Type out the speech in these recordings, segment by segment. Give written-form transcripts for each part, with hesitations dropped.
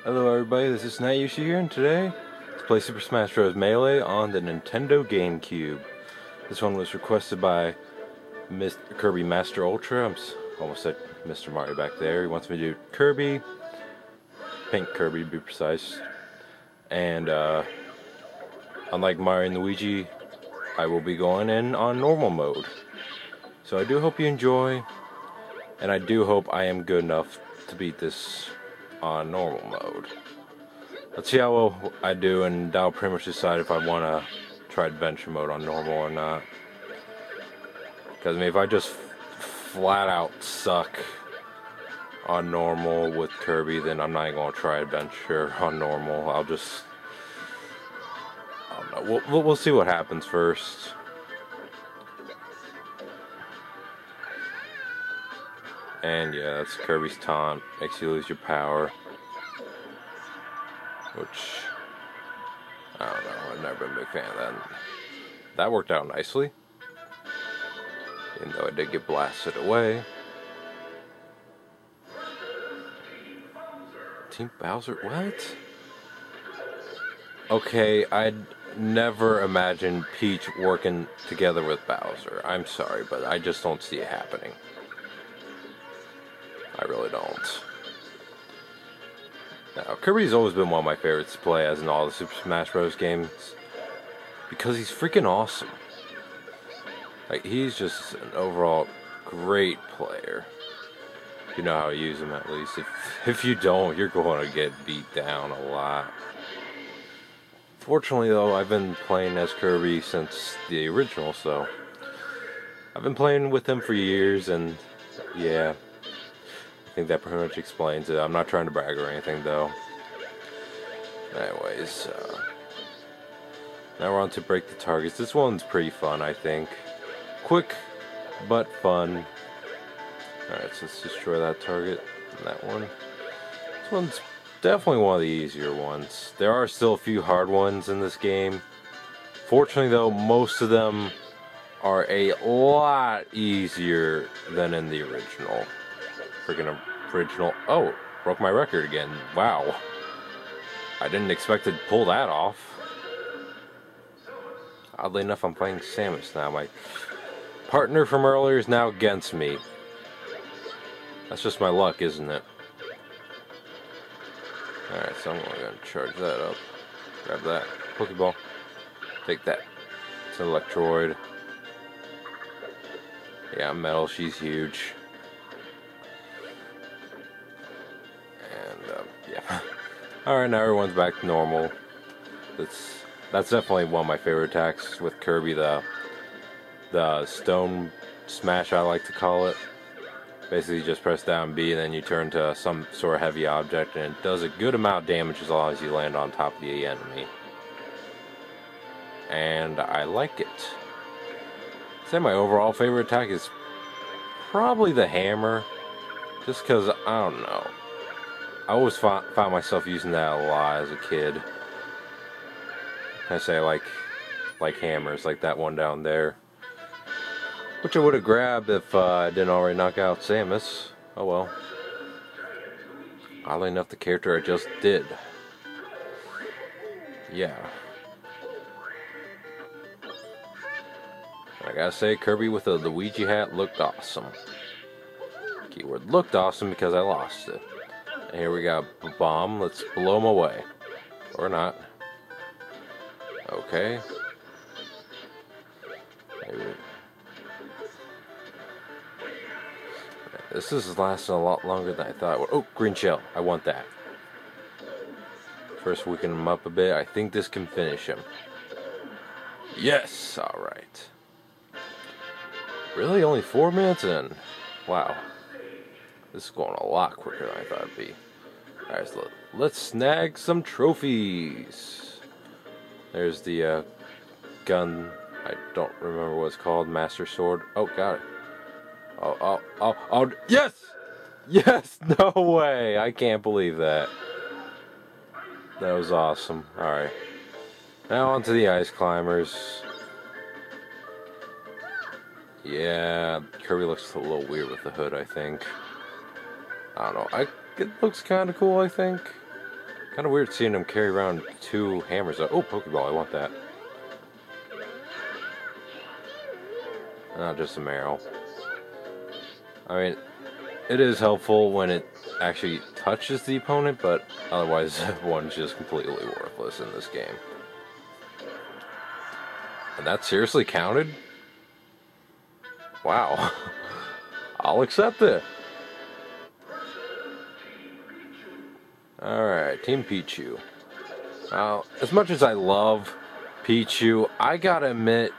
Hello everybody, this is Nayushi here, and today let's play Super Smash Bros. Melee on the Nintendo Gamecube. This one was requested by Mr. KirbyMasterUltra. Almost said Mr. Mario back there. He wants me to do Kirby, Pink Kirby to be precise. And unlike Mario and Luigi, I will be going in on normal mode. So I do hope you enjoy, and I do hope I am good enough to beat this on normal mode. Let's see how well I do, and that'll pretty much decide if I want to try adventure mode on normal or not. Because I mean, if I just flat out suck on normal with Kirby, then I'm not even going to try adventure on normal. I don't know. We'll see what happens first. And yeah, that's Kirby's taunt. Makes you lose your power. Which, I don't know, I've never been a big fan of that. That worked out nicely. Even though I did get blasted away. Team Bowser, what? Okay, I'd never imagined Peach working together with Bowser. I'm sorry, but I just don't see it happening. I really don't. Now, Kirby's always been one of my favorites to play as in all the Super Smash Bros. Games. Because he's freaking awesome. Like, he's just an overall great player. You know how to use him, at least. If you don't, you're going to get beat down a lot. Fortunately, though, I've been playing as Kirby since the original, so I've been playing with him for years, and yeah, I think that pretty much explains it. I'm not trying to brag or anything, though. Anyways, now we're on to break the targets. This one's pretty fun, I think. Quick, but fun. Alright, so let's destroy that target and that one. This one's definitely one of the easier ones. There are still a few hard ones in this game. Fortunately, though, most of them are a lot easier than in the original. Freaking original. Oh, broke my record again. Wow. I didn't expect to pull that off. Oddly enough, I'm playing Samus now. My partner from earlier is now against me. That's just my luck, isn't it? Alright, so I'm going to charge that up. Grab that. Pokeball. Take that. It's an Electroid. Yeah, Metal, she's huge. Yeah. Alright, now everyone's back to normal. That's definitely one of my favorite attacks with Kirby, the stone smash, I like to call it. Basically, you just press down B and then you turn to some sort of heavy object, and it does a good amount of damage as long as you land on top of the enemy. And I like it. I'd say my overall favorite attack is probably the hammer, just because, I don't know. I always found myself using that a lot as a kid. I say like hammers, like that one down there. Which I would have grabbed if I didn't already knock out Samus. Oh well. Oddly enough, the character I just did. Yeah. I gotta say, Kirby with the Luigi hat looked awesome. Keyword looked awesome because I lost it. And here we got a bomb. Let's blow him away. Or not. Okay. Maybe. This is lasting a lot longer than I thought it would. Oh, green shell. I want that. First, weaken him up a bit. I think this can finish him. Yes! Alright. Really? Only 4 minutes in? Wow. This is going a lot quicker than I thought it'd be. Alright, so let's snag some trophies. There's the gun. I don't remember what it's called. Master Sword. Oh, got it. Oh, yes! Yes! No way! I can't believe that. That was awesome. Alright. Now on to the ice climbers. Yeah, Kirby looks a little weird with the hood, I think. I don't know. It looks kind of cool, I think. Kind of weird seeing him carry around 2 hammers. Oh, Pokeball, I want that. Not just a Marrow. I mean, it is helpful when it actually touches the opponent, but otherwise one's just completely worthless in this game. And that seriously counted? Wow. I'll accept it. Alright, Team Pichu. Now, as much as I love Pichu, I gotta admit,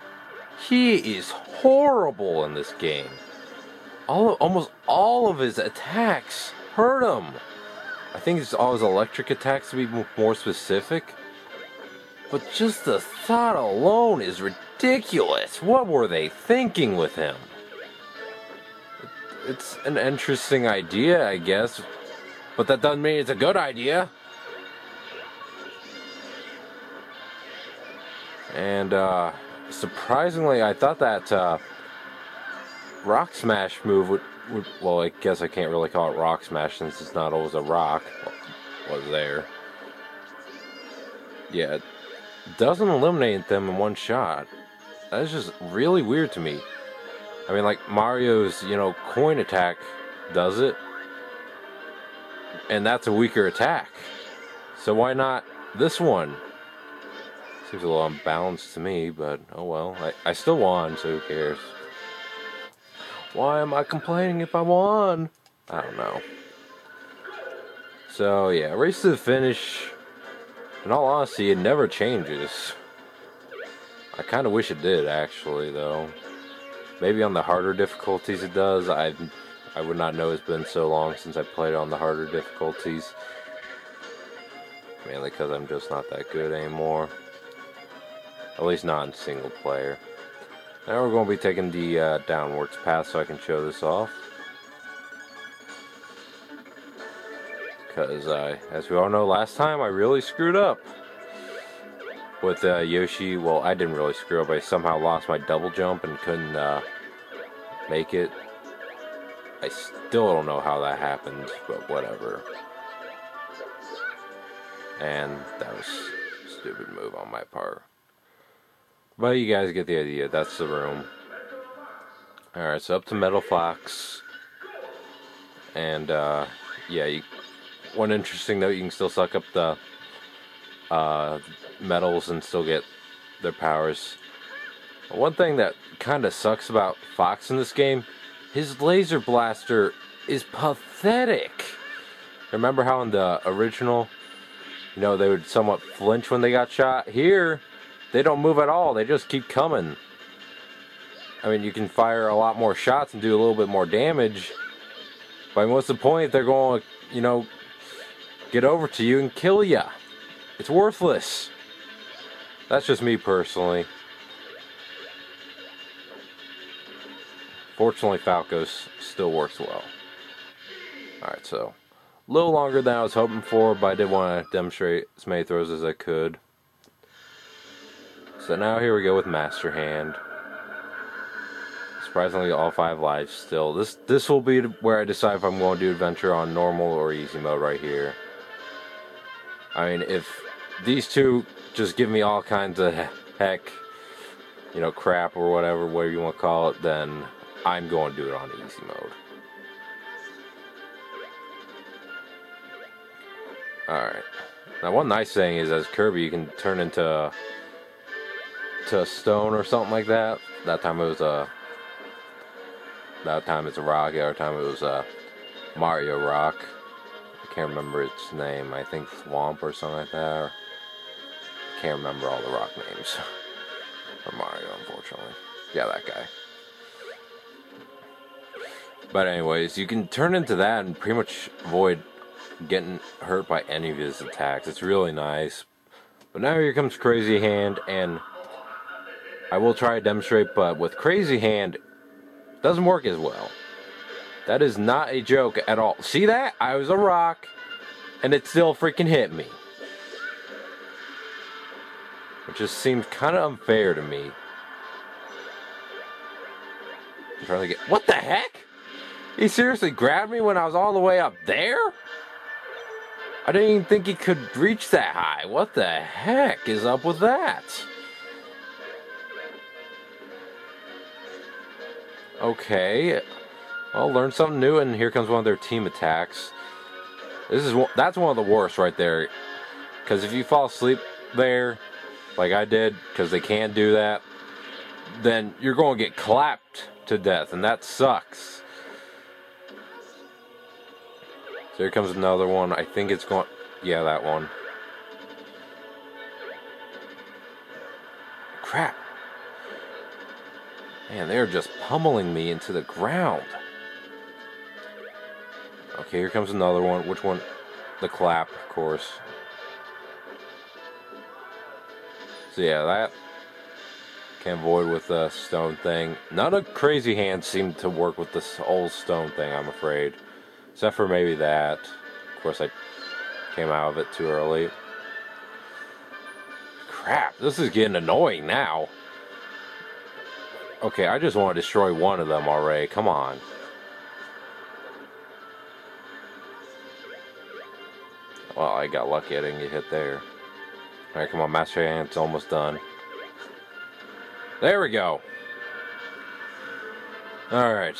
he is horrible in this game. Almost all of his attacks hurt him. I think it's all his electric attacks to be more specific. But just the thought alone is ridiculous. What were they thinking with him? It's an interesting idea, I guess. But that doesn't mean it's a good idea. And surprisingly, I thought that Rock Smash move would, well, I guess I can't really call it Rock Smash since it's not always a rock. Was there. Yeah, it doesn't eliminate them in one shot. That's just really weird to me. I mean, like Mario's, coin attack does it. And that's a weaker attack. So why not this one? Seems a little unbalanced to me, but oh well. I still won, so who cares? Why am I complaining if I won? I don't know. So yeah, race to the finish. In all honesty, it never changes. I kind of wish it did, actually, though. Maybe on the harder difficulties it does. I would not know, it's been so long since I played on the harder difficulties. Mainly because I'm just not that good anymore. At least not in single player. Now we're going to be taking the downwards path so I can show this off. Because, as we all know, last time I really screwed up. With Yoshi, well, I didn't really screw up. I somehow lost my double jump and couldn't make it. I still don't know how that happened, but whatever. And that was a stupid move on my part. But you guys get the idea. That's the room. Alright, so up to Metal Fox. And, yeah, one interesting note, you can still suck up the metals and still get their powers. One thing that kind of sucks about Fox in this game, his laser blaster is pathetic. Remember how in the original, they would somewhat flinch when they got shot? Here, they don't move at all. They just keep coming. I mean, you can fire a lot more shots and do a little bit more damage. But what's the point? They're going to, get over to you and kill you. It's worthless. That's just me personally. Fortunately, Falco's still works well. Alright, so a little longer than I was hoping for, but I did want to demonstrate as many throws as I could. So now here we go with Master Hand. Surprisingly, all 5 lives still. This will be where I decide if I'm going to do adventure on normal or easy mode right here. I mean, if these two just give me all kinds of heck, crap or whatever you want to call it, then I'm going to do it on easy mode. Alright. Now one nice thing is, as Kirby, you can turn into a stone or something like that. That time it's a rock. The other time it was a Mario Rock. I can't remember its name. I think Swamp or something like that. I can't remember all the rock names for Mario, unfortunately. Yeah, that guy. But anyways, you can turn into that and pretty much avoid getting hurt by any of his attacks. It's really nice. But now here comes Crazy Hand, and I will try to demonstrate, but with Crazy Hand, it doesn't work as well. That is not a joke at all. See that? I was a rock, and it still freaking hit me. It just seems kind of unfair to me. I'm trying to get... What the heck? He seriously grabbed me when I was all the way up there? I didn't even think he could reach that high. What the heck is up with that? Okay. Well, learn something new, and here comes one of their team attacks. That's one of the worst right there. Because if you fall asleep there, like I did, because they can't do that, then you're going to get clapped to death, and that sucks. So here comes another one. I think it's going... Yeah, that one. Crap. Man, they're just pummeling me into the ground. Okay, here comes another one. Which one? The clap, of course. So yeah, that can avoid with the stone thing. None of Crazy Hands seem to work with this old stone thing, I'm afraid. Except for maybe that. Of course, I came out of it too early. Crap, this is getting annoying now. Okay, I just want to destroy one of them already. Come on. Well, I got lucky I didn't get hit there. Alright, come on, Master Hand, it's almost done. There we go. Alright.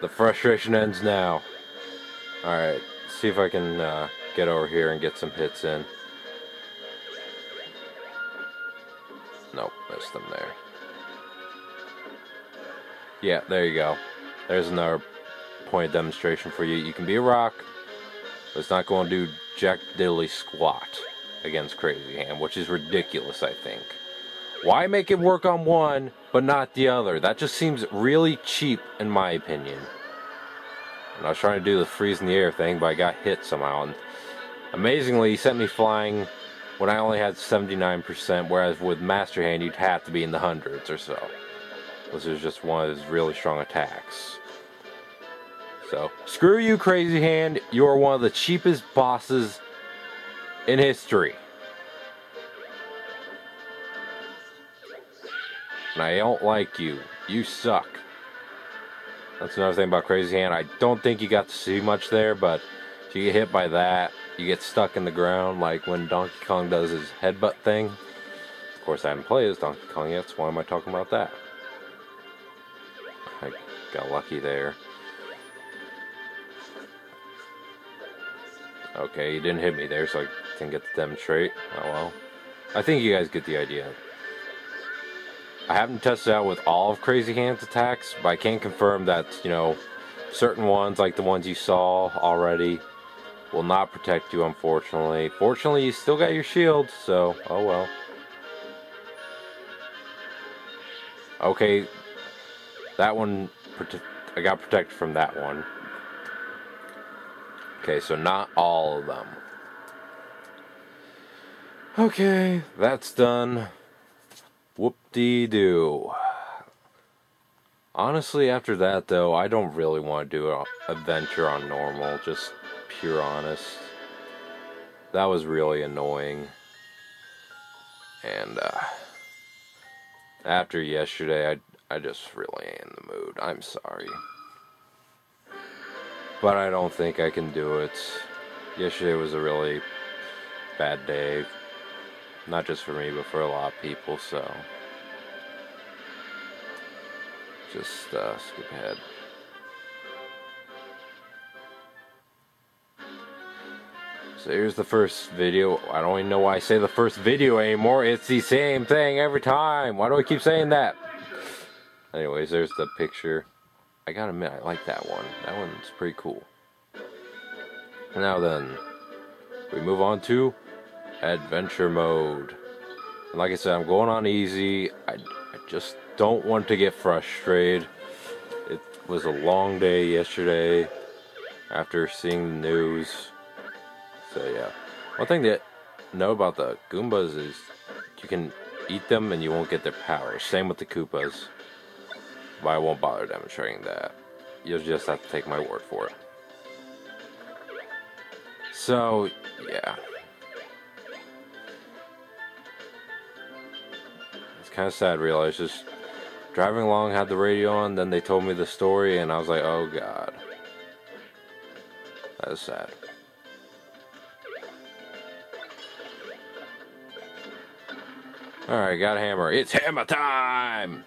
The frustration ends now. Alright, see if I can get over here and get some hits in. Nope, missed them there. Yeah, there you go. There's another point of demonstration for you. You can be a rock, but it's not going to do jack diddly squat against Crazy Hand, which is ridiculous, I think. Why make it work on one, but not the other? That just seems really cheap, in my opinion. And I was trying to do the freeze in the air thing, but I got hit somehow. And amazingly, he sent me flying when I only had 79%, whereas with Master Hand, you'd have to be in the hundreds or so. This is just one of his really strong attacks. So, screw you, Crazy Hand. You are one of the cheapest bosses in history. And I don't like you. You suck. That's another thing about Crazy Hand. I don't think you got to see much there, but if you get hit by that, you get stuck in the ground, like when Donkey Kong does his headbutt thing. Of course, I haven't played as Donkey Kong yet, so why am I talking about that? I got lucky there. Okay, you didn't hit me there, so I didn't get to demonstrate. Oh well. I think you guys get the idea. I haven't tested out with all of Crazy Hand's attacks, but I can confirm that, you know, certain ones, like the ones you saw already, will not protect you, unfortunately. Fortunately, you still got your shield, so, oh well. Okay, that one, I got protected from that one. Okay, so not all of them. Okay, that's done. Whoop-dee-doo. Honestly, after that, though, I don't really want to do an adventure on normal, just pure honest. That was really annoying. And, after yesterday, I just really ain't in the mood. I'm sorry. But I don't think I can do it. Yesterday was a really bad day. Not just for me, but for a lot of people, so... Just, skip ahead. So here's the first video. I don't even know why I say the first video anymore. It's the same thing every time. Why do I keep saying that? Anyways, there's the picture. I gotta admit, I like that one. That one's pretty cool. Now then, we move on to adventure mode. And like I said, I'm going on easy. I just don't want to get frustrated. It was a long day yesterday after seeing the news. So yeah. One thing to know about the Goombas is you can eat them and you won't get their power. Same with the Koopas. But I won't bother demonstrating that. You'll just have to take my word for it. So, yeah. It's kind of sad, really. I was just driving along, had the radio on, then they told me the story, and I was like, oh god. That is sad. Alright, got a hammer. It's hammer time!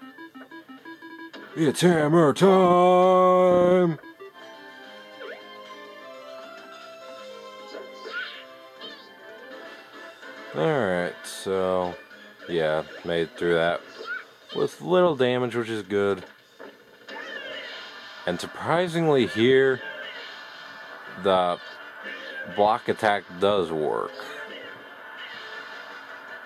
It's hammer time! Alright, so yeah, made it through that with little damage, which is good. And surprisingly here, the block attack does work.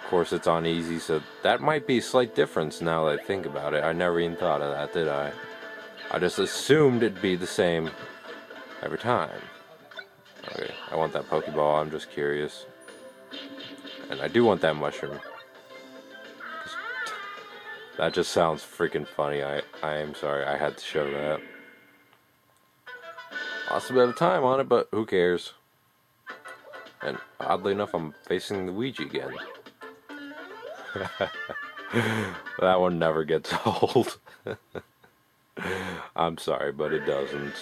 Of course, it's on easy, so that might be a slight difference now that I think about it. I never even thought of that, did I? I just assumed it'd be the same every time. Okay, I want that Pokeball, I'm just curious. And I do want that mushroom. That just sounds freaking funny. I am sorry, I had to show that. Lost a bit of time on it, but who cares? And oddly enough, I'm facing the Ouija again. That one never gets old. I'm sorry, but it doesn't.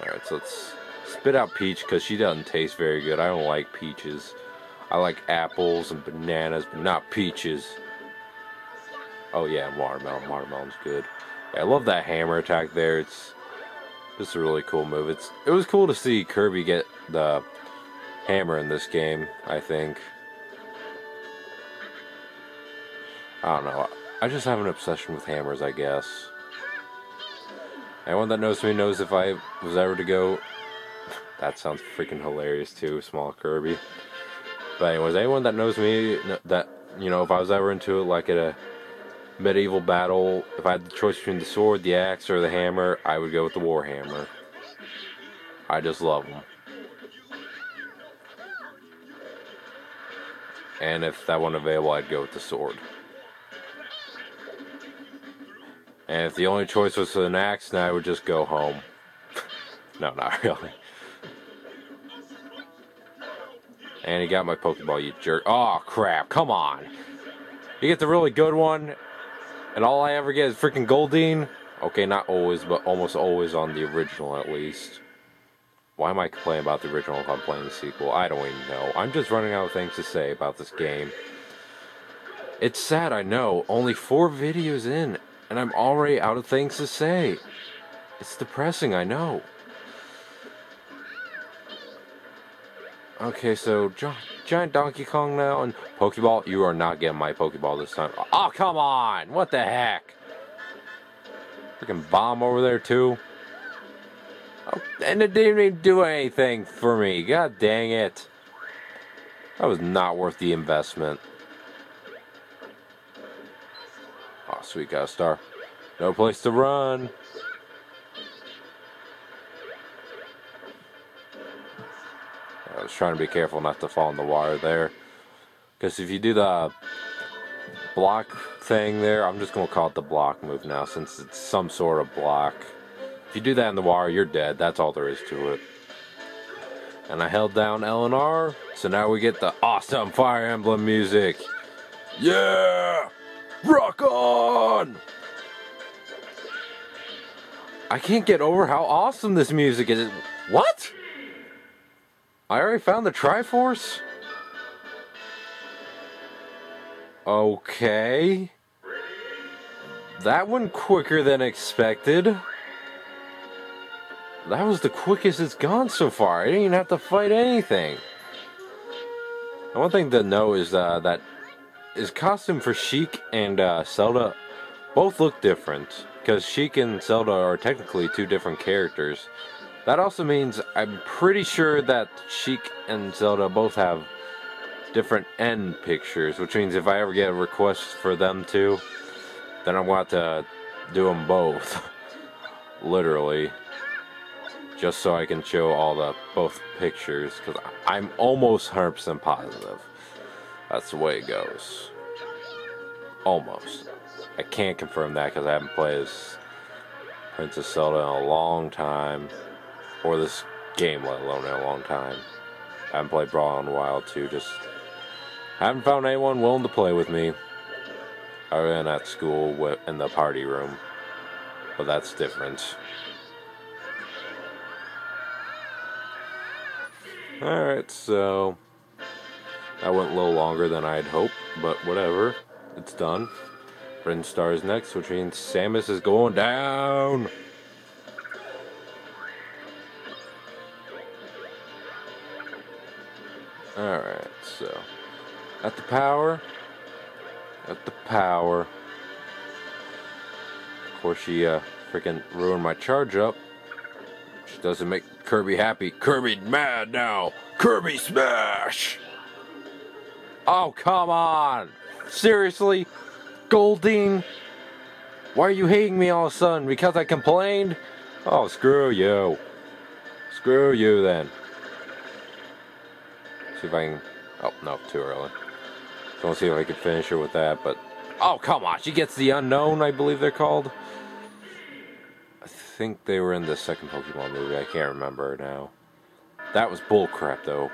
Alright, so let's spit out Peach, because she doesn't taste very good. I don't like peaches. I like apples and bananas, but not peaches. Oh yeah, watermelon. Watermelon's good. Yeah, I love that hammer attack there. It's just a really cool move. It was cool to see Kirby get the hammer in this game, I think. I don't know. I just have an obsession with hammers, I guess. Anyone that knows me knows if I was ever to go... That sounds freaking hilarious too, small Kirby. But anyways, anyone that knows me, that, you know, if I was ever into it, like at a medieval battle, if I had the choice between the sword, the axe, or the hammer, I would go with the Warhammer. I just love them. And if that wasn't available, I'd go with the sword. And if the only choice was an axe, then I would just go home. No, not really. And he got my Pokeball, you jerk. Oh, crap. Come on. You get the really good one, and all I ever get is freaking Goldeen? Okay, not always, but almost always on the original, at least. Why am I complaining about the original if I'm playing the sequel? I don't even know. I'm just running out of things to say about this game. It's sad, I know. Only 4 videos in, and I'm already out of things to say. It's depressing, I know. Okay, so giant Donkey Kong now, and Pokeball, you are not getting my Pokeball this time. Oh, come on! What the heck? Freaking bomb over there, too. Oh, and it didn't even do anything for me. God dang it. That was not worth the investment. Oh, sweet, got a star. No place to run. I was trying to be careful not to fall in the water there. Because if you do the block thing there, I'm just going to call it the block move now, since it's some sort of block. If you do that in the water, you're dead. That's all there is to it. And I held down L and R, so now we get the awesome Fire Emblem music. Yeah! Rock on! I can't get over how awesome this music is. What? I already found the Triforce? Okay. That went quicker than expected. That was the quickest it's gone so far. I didn't even have to fight anything. And one thing to know is that his costume for Sheik and Zelda both look different. Because Sheik and Zelda are technically 2 different characters. That also means I'm pretty sure that Sheik and Zelda both have different end pictures, which means if I ever get a request for them to, then I'm going to have to do them both. Literally. Just so I can show all both pictures, because I'm almost 100% positive. That's the way it goes. Almost. I can't confirm that because I haven't played as Princess Zelda in a long time. Or this game, let alone in a long time. I haven't played Brawl in a while, too. Just haven't found anyone willing to play with me. Other than at school, in the party room. But that's different. Alright, so That went a little longer than I had hoped, but whatever. It's done. Ren Star is next, which means Samus is going down. Alright, so at the power. Of course, she freaking ruined my charge up. Which doesn't make Kirby happy. Kirby's mad now. Kirby smash! Oh, come on! Seriously? Golding? Why are you hating me all of a sudden? Because I complained? Oh, screw you. Screw you then. See if I can... Oh, no, too early. So we'll see if I can finish her with that, but... Oh, come on! She gets the unknown, I believe they're called. I think they were in the second Pokemon movie. I can't remember now. That was bullcrap, though.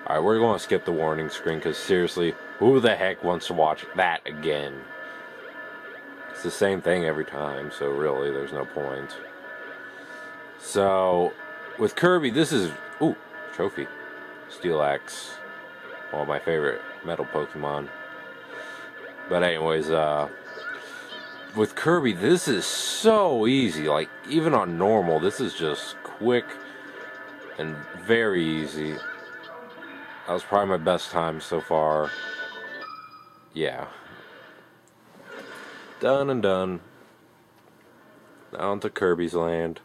Alright, we're going to skip the warning screen, because seriously, who the heck wants to watch that again? It's the same thing every time, so really, there's no point. So, with Kirby, this is... Ooh, trophy. Steel Axe. One of my favorite metal Pokemon. But anyways, with Kirby, this is so easy. Like, even on normal, this is just quick and very easy. That was probably my best time so far. Yeah. Done and done. Down to Kirby's land.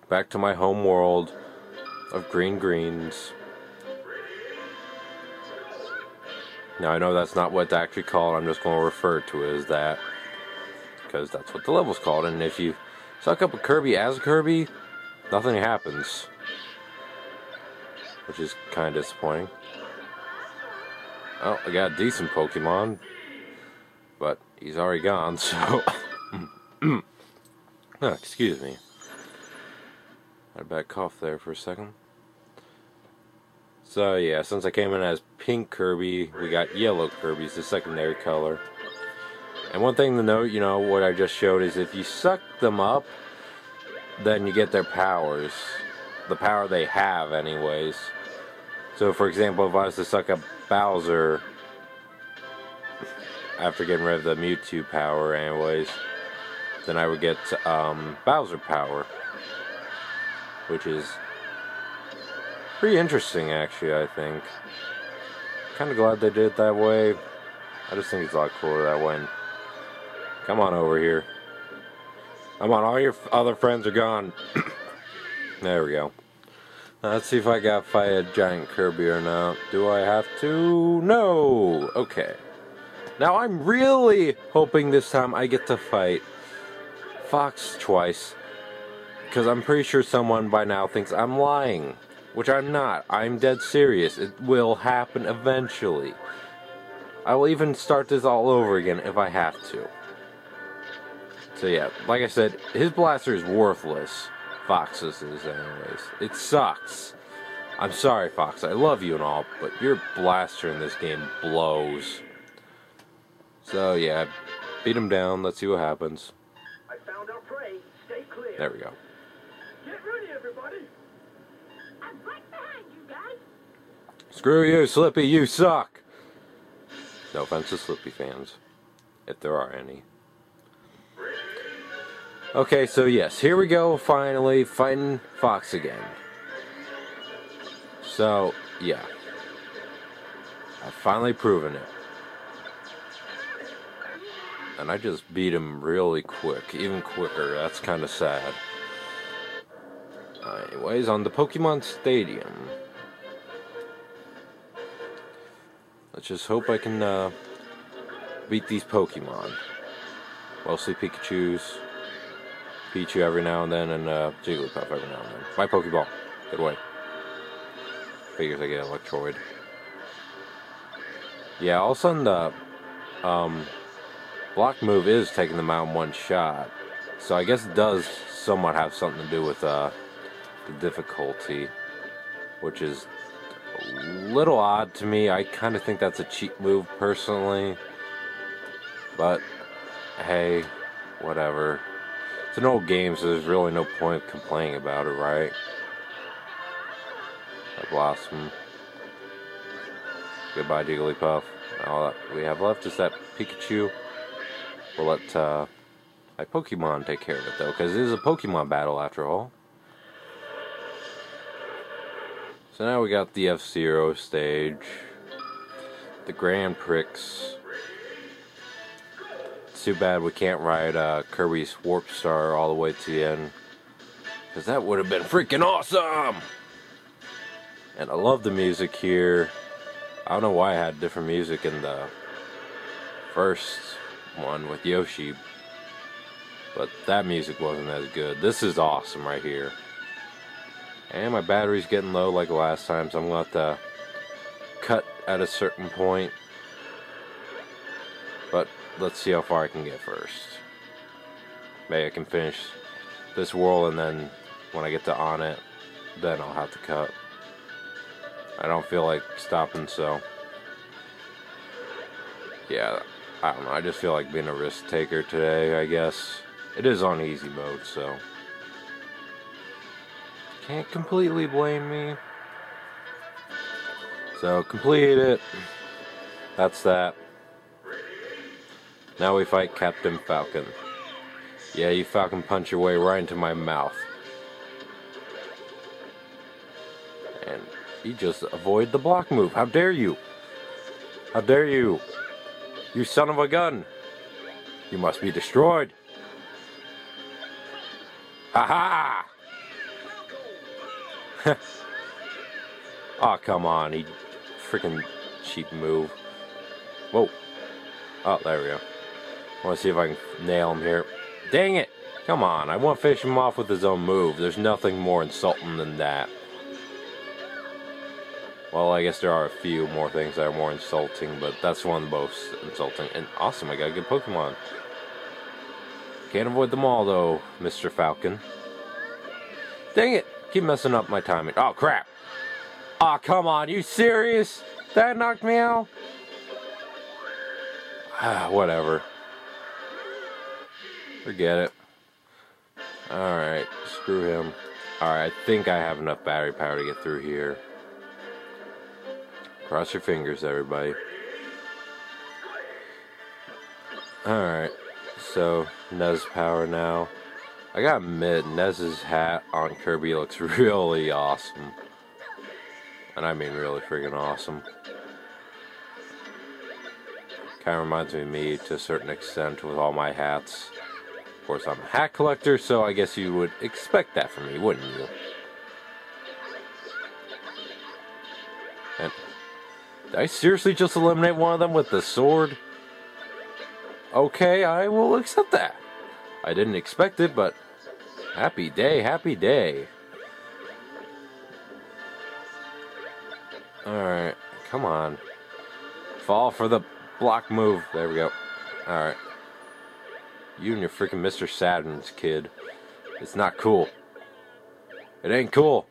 Back to my home world of green greens. Now, I know that's not what it's actually called. I'm just going to refer to it as that. Because that's what the level's called. And if you suck up a Kirby as a Kirby, nothing happens. Which is kind of disappointing. Oh, I got a decent Pokemon. But he's already gone, so... Oh, excuse me. Had a bad cough there for a second. So yeah, since I came in as pink Kirby, we got yellow Kirby's the secondary color. And one thing to note, you know, what I just showed is if you suck them up, then you get their powers. The power they have anyways. So for example, if I was to suck up Bowser, after getting rid of the Mewtwo power anyways, then I would get Bowser power. Which is pretty interesting, actually, I think. Kind of glad they did it that way. I just think it's a lot cooler that way. Come on over here. Come on, all your other friends are gone. There we go. Now, let's see if I got to fight a giant Kirby or not. Do I have to? No! Okay. Now, I'm really hoping this time I get to fight Fox twice. Because I'm pretty sure someone by now thinks I'm lying. Which I'm not. I'm dead serious. It will happen eventually. I will even start this all over again if I have to. So yeah, like I said, his blaster is worthless. Fox's is anyways. It sucks. I'm sorry, Fox. I love you and all, but your blaster in this game blows. So yeah, beat him down. Let's see what happens. I found our prey. Stay clear. There we go. Get ready, everybody. I'm right behind you guys. Screw you, Slippy, you suck! No offense to Slippy fans, if there are any. Okay, so yes, here we go, finally, fighting Fox again. So, yeah. I've finally proven it. And I just beat him really quick, even quicker, that's kind of sad. Anyways, on the Pokemon Stadium. Let's just hope I can beat these Pokemon. Mostly Pikachu's. Pichu every now and then, and Jigglypuff every now and then. My Pokeball. Get away. Figures I get Electroid. Yeah, all of a sudden the block move is taking them out in one shot. So I guess it does somewhat have something to do with the difficulty, which is a little odd to me. I kind of think that's a cheap move personally, but hey, whatever. It's an old game, so there's really no point complaining about it, right? A Blossom. Goodbye, Jigglypuff. All that we have left is that Pikachu. We'll let my Pokemon take care of it, though, because it is a Pokemon battle after all. So now we got the F-Zero stage. The Grand Prix. It's too bad we can't ride Kirby's Warp Star all the way to the end, because that would have been freaking awesome! And I love the music here. I don't know why I had different music in the first one with Yoshi, but that music wasn't as good. This is awesome right here. And my battery's getting low like last time, so I'm going to have to cut at a certain point. But let's see how far I can get first. Maybe I can finish this world, and then when I get to on it, then I'll have to cut. I don't feel like stopping, so yeah, I don't know, I just feel like being a risk taker today, I guess. It is on easy mode, so can't completely blame me. So, complete it. That's that. Now we fight Captain Falcon. Yeah, you Falcon punch your way right into my mouth. And he just avoided the block move. How dare you? How dare you? You son of a gun. You must be destroyed. Ha ha! Oh, come on. He freaking cheap move. Whoa. Oh, there we go. I want to see if I can nail him here. Dang it! Come on. I want to finish him off with his own move. There's nothing more insulting than that. Well, I guess there are a few more things that are more insulting, but that's one of the most insulting. And awesome, I got a good Pokemon. Can't avoid them all, though, Mr. Falcon. Dang it! Keep messing up my timing. Oh, crap! Aw, oh, come on, you serious? That knocked me out? Ah, whatever. Forget it. Alright, screw him. Alright, I think I have enough battery power to get through here. Cross your fingers, everybody. Alright, so Nez power now. I gotta admit, Nez's hat on Kirby looks really awesome. And I mean really freaking awesome. Kinda reminds me of me to a certain extent with all my hats. Of course, I'm a hat collector, so I guess you would expect that from me, wouldn't you? And did I seriously just eliminate one of them with the sword? Okay, I will accept that. I didn't expect it, but happy day, happy day. Alright, come on. Fall for the block move. There we go. Alright. You and your freaking Mr. Saturn's kid. It's not cool. It ain't cool.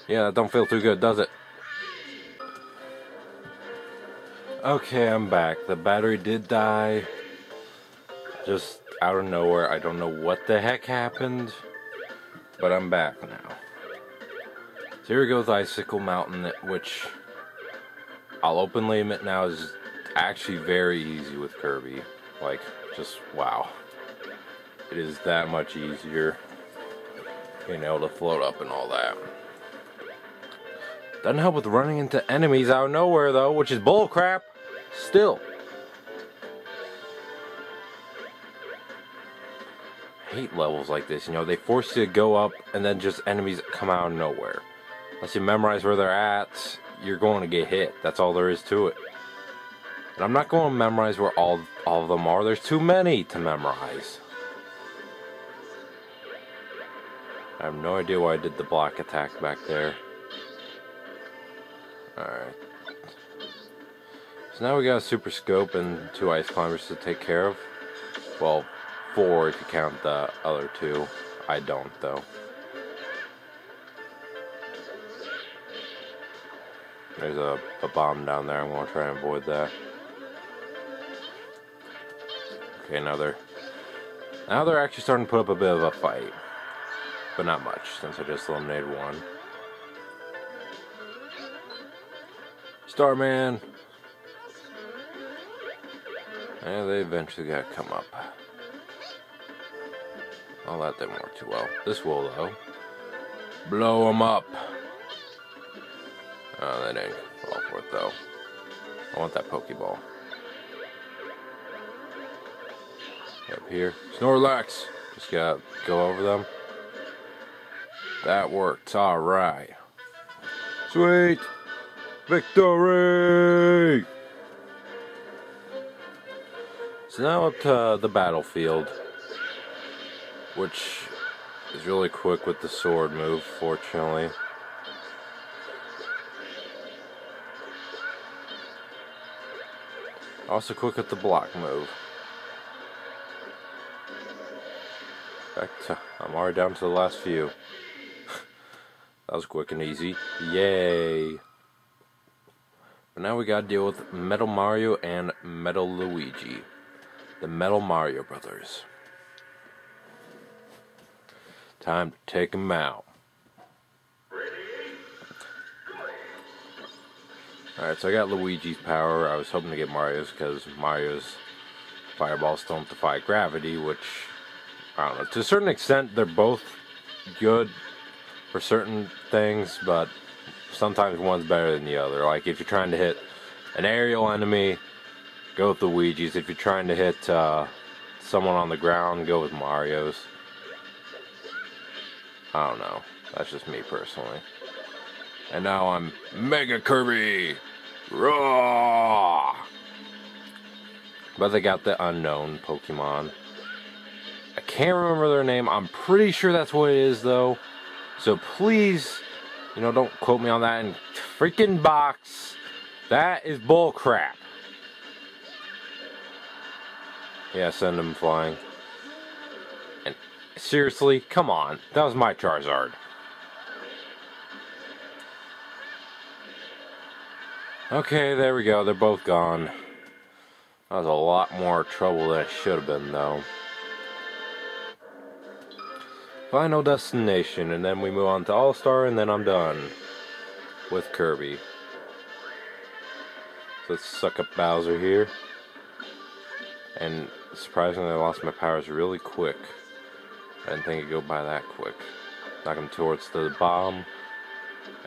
Yeah, that don't feel too good, does it? Okay, I'm back. The battery did die. Just out of nowhere. I don't know what the heck happened. But I'm back now. So here we go with Icicle Mountain, which I'll openly admit now is actually very easy with Kirby. Like, just wow. It is that much easier being able to float up and all that. Doesn't help with running into enemies out of nowhere though, which is bullcrap. Still. I hate levels like this, you know, they force you to go up and then just enemies come out of nowhere. Unless you memorize where they're at, you're going to get hit. That's all there is to it. And I'm not going to memorize where all of them are. There's too many to memorize. I have no idea why I did the block attack back there. Alright. So now we got a Super Scope and 2 Ice Climbers to take care of. Well, 4 if you count the other 2. I don't, though. There's a bomb down there. I'm going to try and avoid that. Okay, now they're actually starting to put up a bit of a fight. But not much, since I just eliminated one. Starman. And they eventually gotta come up. Oh, that didn't work too well. This will, though. Blow them up. Oh, that ain't fall for it, though. I want that Pokeball. Up here. Snorlax! Just gotta go over them. That worked. Alright. Sweet! Victory! So now up to the battlefield. Which is really quick with the sword move, fortunately. Also quick with the block move. I'm already down to the last few. That was quick and easy. Yay! But now we gotta deal with Metal Mario and Metal Luigi. The Metal Mario Brothers. Time to take them out. Alright, so I got Luigi's power. I was hoping to get Mario's because Mario's fireballs don't defy gravity, which, I don't know. To a certain extent, they're both good for certain things, but sometimes one's better than the other. Like, if you're trying to hit an aerial enemy, go with Luigi's. If you're trying to hit someone on the ground, go with Mario's. I don't know. That's just me personally. And now I'm Mega Kirby! Raw! But they got the unknown Pokemon. I can't remember their name. I'm pretty sure that's what it is, though. So please, don't quote me on that in freaking box. That is bull crap. Yeah, send them flying. And seriously, come on. That was my Charizard. Okay, there we go. They're both gone. That was a lot more trouble than it should have been, though. Final destination, and then we move on to All-Star, and then I'm done with Kirby. So let's suck up Bowser here. And surprisingly, I lost my powers really quick. I didn't think it'd go by that quick. Knock him towards the bomb.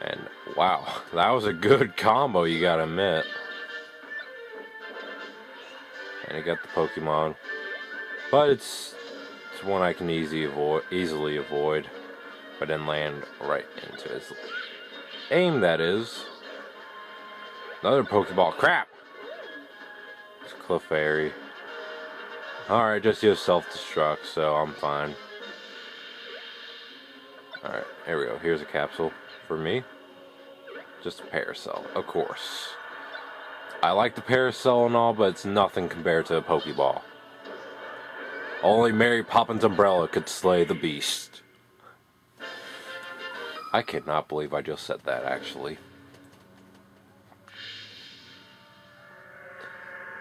And wow, that was a good combo, you gotta admit. And he got the Pokemon. But it's one I can easily avoid. But then land right into his aim, that is. Another Pokeball. Crap! It's Clefairy. Alright, just use self-destruct, so I'm fine. Alright, here we go. Here's a capsule for me. Just a Parasol, of course. I like the Parasol and all, but it's nothing compared to a Pokeball. Only Mary Poppins' umbrella could slay the beast. I cannot believe I just said that, actually.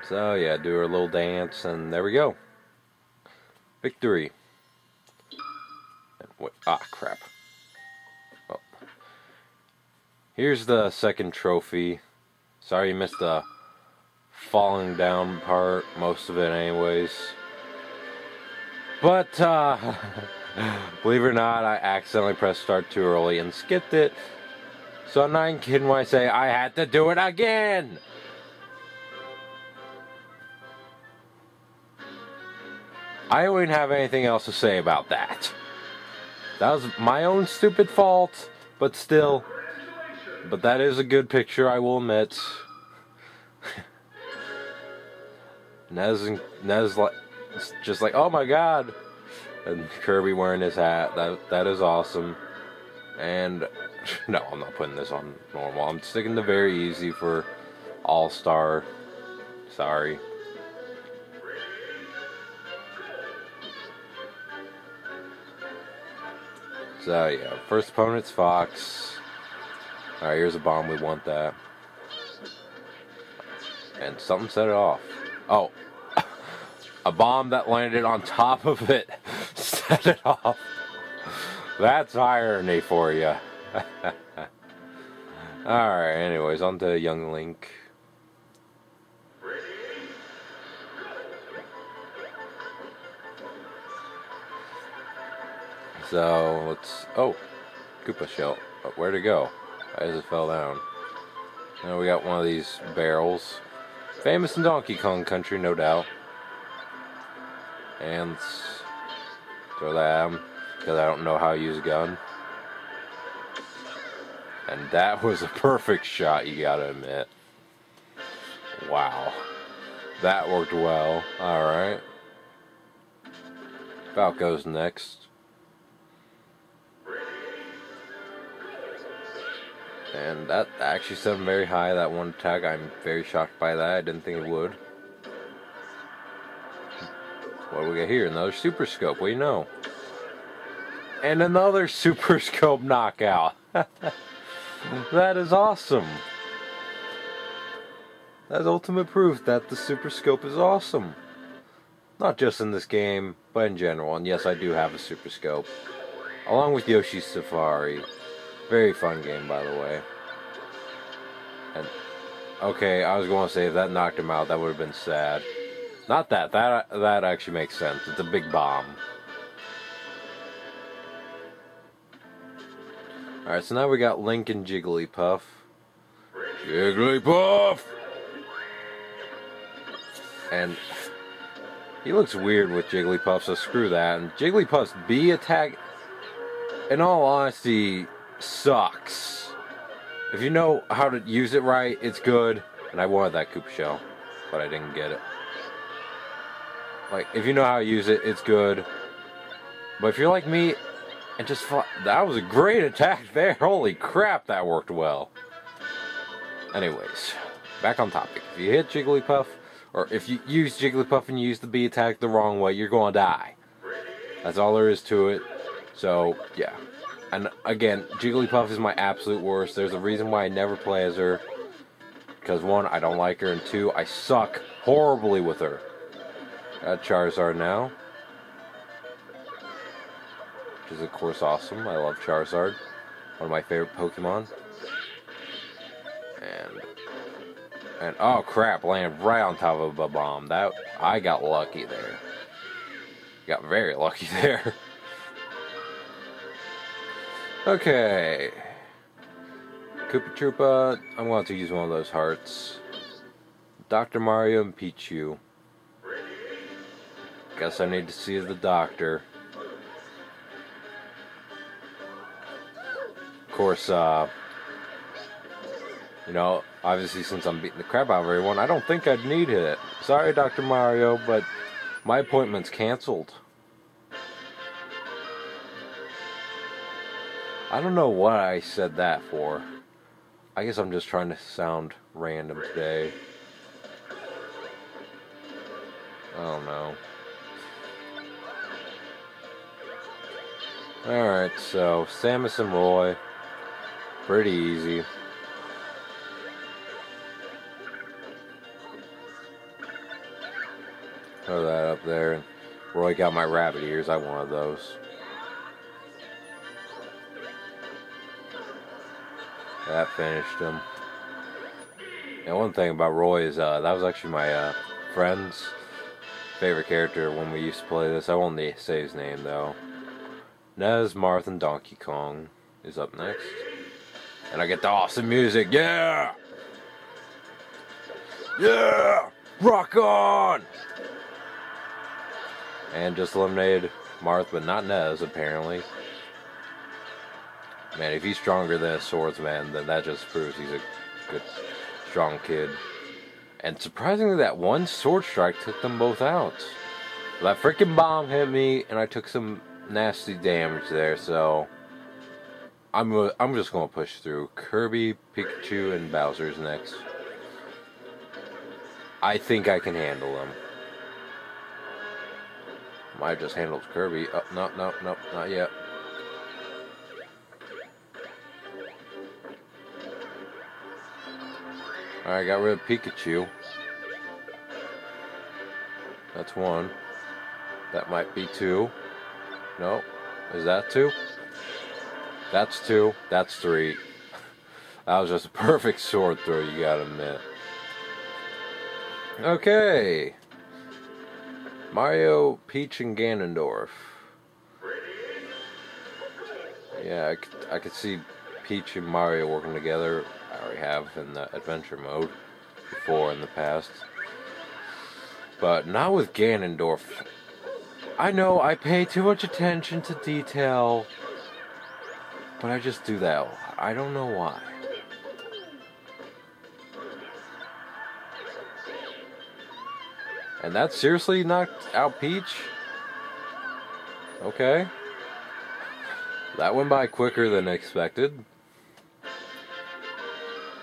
So, yeah, do our little dance, and there we go. Victory. And wait, crap. Well, here's the second trophy. Sorry you missed the falling down part, most of it anyways. But, believe it or not, I accidentally pressed start too early and skipped it. So I'm not even kidding when I say I had to do it again! I don't even have anything else to say about that. That was my own stupid fault, but still. But that is a good picture, I will admit. Nez like, just like, oh my god. And Kirby wearing his hat. That is awesome. And no, I'm not putting this on normal. I'm sticking to very easy for All-Star. Sorry. So yeah, first opponent's Fox. Alright, here's a bomb, we want that. And something set it off. Oh, a bomb that landed on top of it set it off. That's irony for you. Alright, anyways, on to young Link. So, let's... Oh, Koopa shell. Oh, where'd it go? I just fell down. Now we got one of these barrels. Famous in Donkey Kong Country, no doubt. And let's throw that at him, because I don't know how to use a gun. And that was a perfect shot, you gotta admit. Wow. That worked well. Alright. Falco's next. And that actually set him very high, that one attack. I'm very shocked by that. I didn't think it would. What do we got here? Another Super Scope. What do you know? And another Super Scope knockout. That is awesome. That's ultimate proof that the Super Scope is awesome. Not just in this game, but in general. And yes, I do have a Super Scope. Along with Yoshi's Safari. Very fun game, by the way. And okay, I was going to say if that knocked him out, that would have been sad. Not that. That actually makes sense. It's a big bomb. Alright, so now we got Link and Jigglypuff. Jigglypuff! And he looks weird with Jigglypuff, so screw that. And Jigglypuff's B attack, in all honesty, sucks. If you know how to use it right, it's good. And I wanted that Koopa shell, but I didn't get it. Like, if you know how to use it, it's good. But if you're like me, and just that was a great attack there. Holy crap, that worked well. Anyways, back on topic. If you hit Jigglypuff, or if you use Jigglypuff and you use the B attack the wrong way, you're gonna die. That's all there is to it. So, yeah. And again, Jigglypuff is my absolute worst. There's a reason why I never play as her. Because one, I don't like her, and two, I suck horribly with her. Got Charizard now. Which is of course awesome. I love Charizard. One of my favorite Pokemon. And oh crap, landed right on top of a bomb. That I got lucky there. Got very lucky there. Okay. Koopa Troopa, I'm going to use one of those hearts. Dr. Mario and Pichu. Guess I need to see the doctor. Of course, you know, obviously since I'm beating the crap out of everyone, I don't think I'd need it. Sorry, Dr. Mario, but my appointment's canceled. I don't know what I said that for. I guess I'm just trying to sound random today. I don't know. Alright, so Samus and Roy. Pretty easy. Throw that up there. Roy got my rabbit ears. I wanted those. That finished him. And one thing about Roy is that was actually my friend's favorite character when we used to play this. I won't say his name though. Nez, Marth, and Donkey Kong is up next. And I get the awesome music. Yeah! Yeah! Rock on! And just eliminated Marth, but not Nez, apparently. Man, if he's stronger than a swordsman, then that just proves he's a good, strong kid. And surprisingly, that one sword strike took them both out. That freaking bomb hit me, and I took some nasty damage there, so I'm just gonna push through. Kirby, Pikachu, and Bowser's next. I think I can handle them. Might have just handled Kirby. Oh, no, not yet. Alright, got rid of Pikachu. That's one. That might be two. No. Is that two? That's two. That's three. That was just a perfect sword throw, you gotta admit. Okay. Mario, Peach, and Ganondorf. Yeah, I could see Peach and Mario working together. I already have in the adventure mode before in the past. But not with Ganondorf. I know I pay too much attention to detail, but I just do that a lot. I don't know why. And that seriously knocked out Peach? Okay. That went by quicker than expected.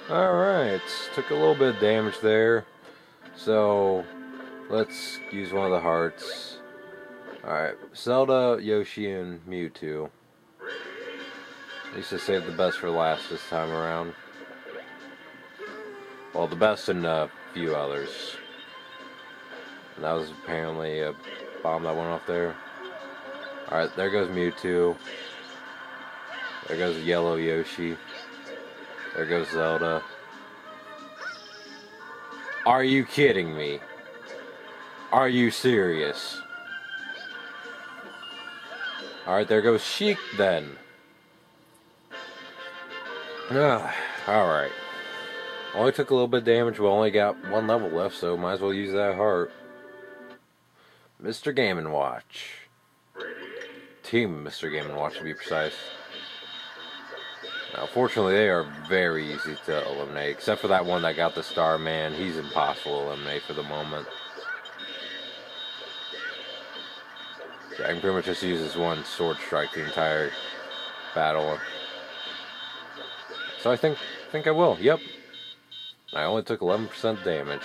Alright, took a little bit of damage there. So, let's use one of the hearts. Alright, Zelda, Yoshi, and Mewtwo. At least I saved the best for last this time around. Well, the best and a few others. And that was apparently a bomb that went off there. Alright, there goes Mewtwo. There goes Yellow Yoshi. There goes Zelda. Are you kidding me? Are you serious? Alright, there goes Sheik then. Alright. Only took a little bit of damage, we only got one level left, so might as well use that heart. Mr. Game & Watch. Team Mr. Game & Watch to be precise. Now, fortunately, they are very easy to eliminate, except for that one that got the star, man. He's impossible to eliminate for the moment. So I can pretty much just use this one sword strike the entire battle. So I think I will. Yep. I only took 11% damage.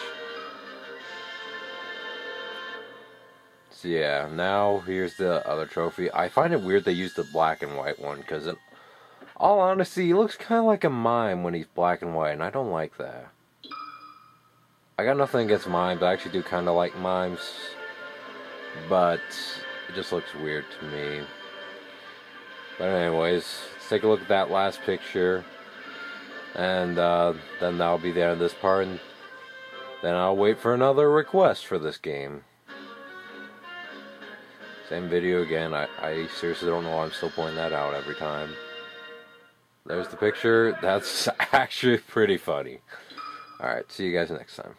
So yeah, now here's the other trophy. I find it weird they used the black and white one, because in all honesty, he looks kind of like a mime when he's black and white, and I don't like that. I got nothing against mimes, I actually do kind of like mimes, but it just looks weird to me. But anyways, let's take a look at that last picture, and then that'll be the end of this part, and then I'll wait for another request for this game. Same video again. I seriously don't know why I'm still pointing that out every time. There's the picture. That's actually pretty funny. Alright, see you guys next time.